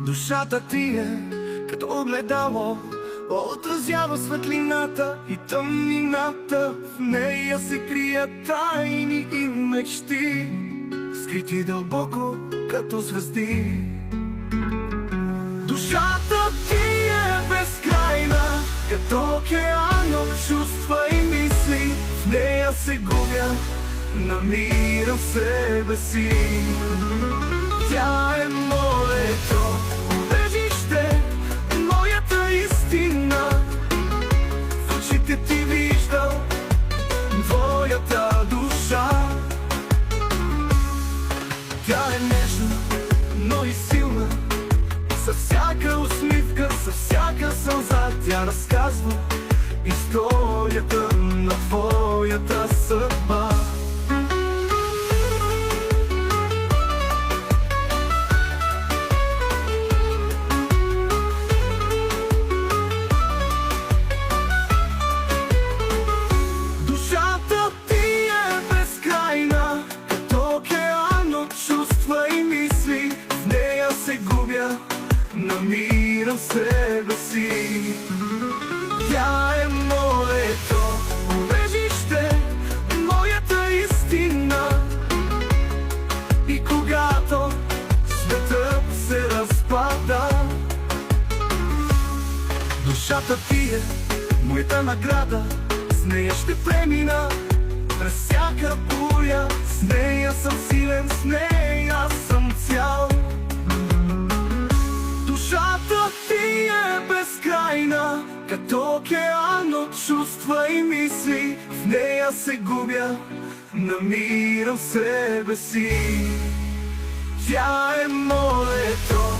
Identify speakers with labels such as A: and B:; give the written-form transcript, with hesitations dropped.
A: Душата ти е като огледало, отразява светлината и тъмнината. В нея се крият тайни и мечти, скрити дълбоко като звезди. Душата ти е безкрайна, като океан от чувства и мисли. В нея се губя, намирам себе си. Тя е моето убежище, моята истина. В очите ти виждам твоята душа. Тя е нежна, но и силна. Със всяка усмивка, със всяка сълза тя разказва историята на твоята съдба. Душата ти е безкрайна, като океан от чувства и мисли. В нея се губя, намирам себе си. Тя е моето убежище, моята истина. И когато светът се разпада, душата ти е моята награда. С нея ще премина през всяка буря. С нея съм силен, с нея съм цял. Душата ти е безкрайна, като океан от чувства и мисли. В нея се губя, намирам себе си. Тя е моето